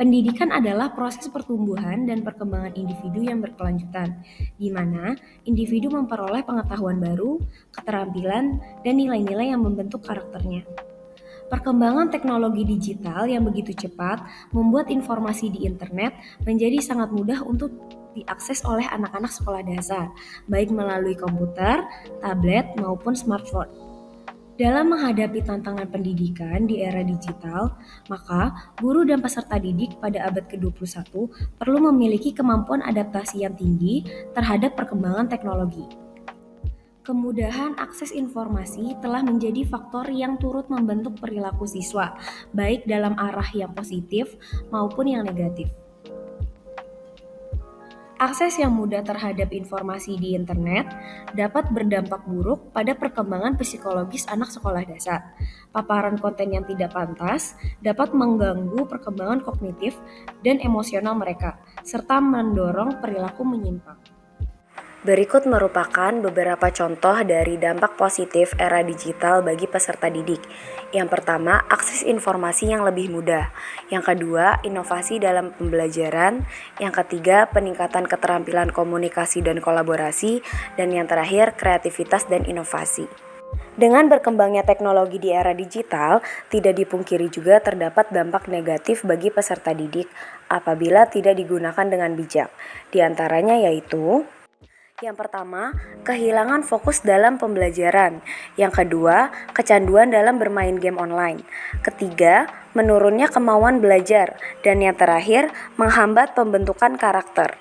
Pendidikan adalah proses pertumbuhan dan perkembangan individu yang berkelanjutan, di mana individu memperoleh pengetahuan baru, keterampilan, dan nilai-nilai yang membentuk karakternya. Perkembangan teknologi digital yang begitu cepat membuat informasi di internet menjadi sangat mudah untuk diakses oleh anak-anak sekolah dasar, baik melalui komputer, tablet, maupun smartphone. Dalam menghadapi tantangan pendidikan di era digital, maka guru dan peserta didik pada abad ke-21 perlu memiliki kemampuan adaptasi yang tinggi terhadap perkembangan teknologi. Kemudahan akses informasi telah menjadi faktor yang turut membentuk perilaku siswa, baik dalam arah yang positif maupun yang negatif. Akses yang mudah terhadap informasi di internet dapat berdampak buruk pada perkembangan psikologis anak sekolah dasar. Paparan konten yang tidak pantas dapat mengganggu perkembangan kognitif dan emosional mereka, serta mendorong perilaku menyimpang. Berikut merupakan beberapa contoh dari dampak positif era digital bagi peserta didik. Yang pertama, akses informasi yang lebih mudah. Yang kedua, inovasi dalam pembelajaran. Yang ketiga, peningkatan keterampilan komunikasi dan kolaborasi. Dan yang terakhir, kreativitas dan inovasi. Dengan berkembangnya teknologi di era digital, tidak dipungkiri juga terdapat dampak negatif bagi peserta didik apabila tidak digunakan dengan bijak. Di antaranya yaitu: yang pertama, kehilangan fokus dalam pembelajaran. Yang kedua, kecanduan dalam bermain game online. Ketiga, menurunnya kemauan belajar. Dan yang terakhir, menghambat pembentukan karakter.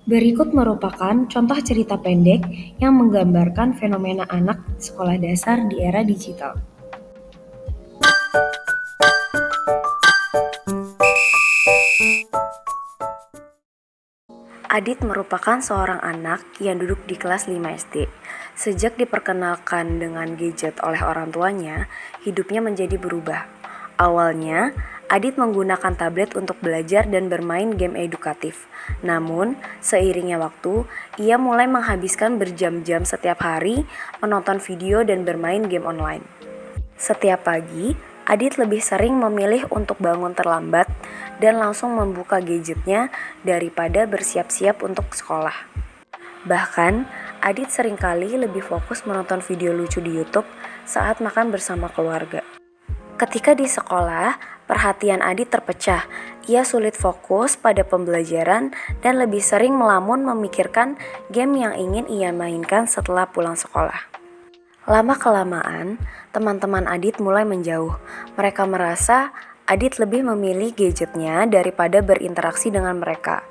Berikut merupakan contoh cerita pendek yang menggambarkan fenomena anak sekolah dasar di era digital. Adit merupakan seorang anak yang duduk di kelas 5 SD. Sejak diperkenalkan dengan gadget oleh orang tuanya, hidupnya menjadi berubah. Awalnya, Adit menggunakan tablet untuk belajar dan bermain game edukatif. Namun, seiringnya waktu, ia mulai menghabiskan berjam-jam setiap hari menonton video dan bermain game online. Setiap pagi, Adit lebih sering memilih untuk bangun terlambat dan langsung membuka gadgetnya daripada bersiap-siap untuk sekolah. Bahkan, Adit seringkali lebih fokus menonton video lucu di YouTube saat makan bersama keluarga. Ketika di sekolah, perhatian Adit terpecah. Ia sulit fokus pada pembelajaran dan lebih sering melamun memikirkan game yang ingin ia mainkan setelah pulang sekolah. Lama-kelamaan, teman-teman Adit mulai menjauh. Mereka merasa Adit lebih memilih gadgetnya daripada berinteraksi dengan mereka.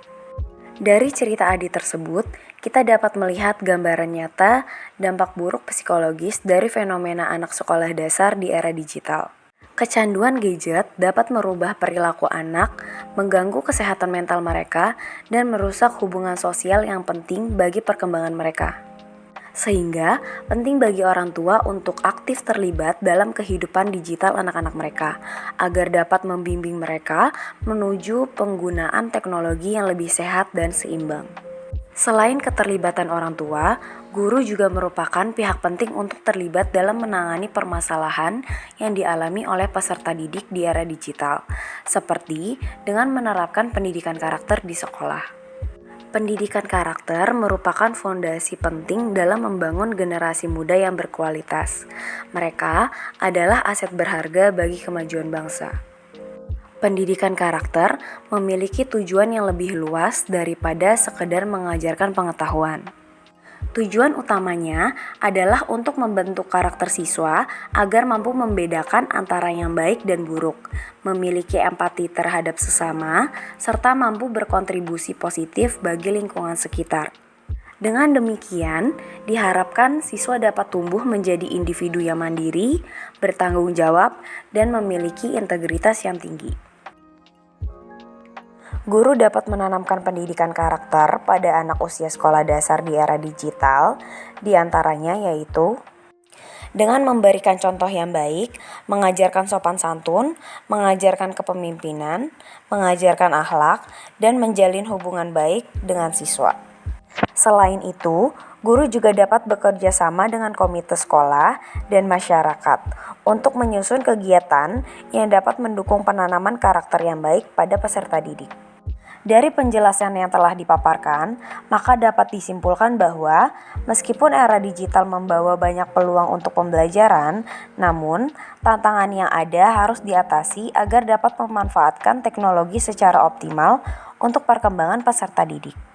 Dari cerita Adit tersebut, kita dapat melihat gambaran nyata dampak buruk psikologis dari fenomena anak sekolah dasar di era digital. Kecanduan gadget dapat merubah perilaku anak, mengganggu kesehatan mental mereka, dan merusak hubungan sosial yang penting bagi perkembangan mereka. Sehingga penting bagi orang tua untuk aktif terlibat dalam kehidupan digital anak-anak mereka, agar dapat membimbing mereka menuju penggunaan teknologi yang lebih sehat dan seimbang. Selain keterlibatan orang tua, guru juga merupakan pihak penting untuk terlibat dalam menangani permasalahan yang dialami oleh peserta didik di era digital, seperti dengan menerapkan pendidikan karakter di sekolah. Pendidikan karakter merupakan fondasi penting dalam membangun generasi muda yang berkualitas. Mereka adalah aset berharga bagi kemajuan bangsa. Pendidikan karakter memiliki tujuan yang lebih luas daripada sekedar mengajarkan pengetahuan. Tujuan utamanya adalah untuk membentuk karakter siswa agar mampu membedakan antara yang baik dan buruk, memiliki empati terhadap sesama, serta mampu berkontribusi positif bagi lingkungan sekitar. Dengan demikian, diharapkan siswa dapat tumbuh menjadi individu yang mandiri, bertanggung jawab, dan memiliki integritas yang tinggi. Guru dapat menanamkan pendidikan karakter pada anak usia sekolah dasar di era digital, di antaranya yaitu dengan memberikan contoh yang baik, mengajarkan sopan santun, mengajarkan kepemimpinan, mengajarkan akhlak, dan menjalin hubungan baik dengan siswa. Selain itu, guru juga dapat bekerja sama dengan komite sekolah dan masyarakat untuk menyusun kegiatan yang dapat mendukung penanaman karakter yang baik pada peserta didik. Dari penjelasan yang telah dipaparkan, maka dapat disimpulkan bahwa meskipun era digital membawa banyak peluang untuk pembelajaran, namun tantangan yang ada harus diatasi agar dapat memanfaatkan teknologi secara optimal untuk perkembangan peserta didik.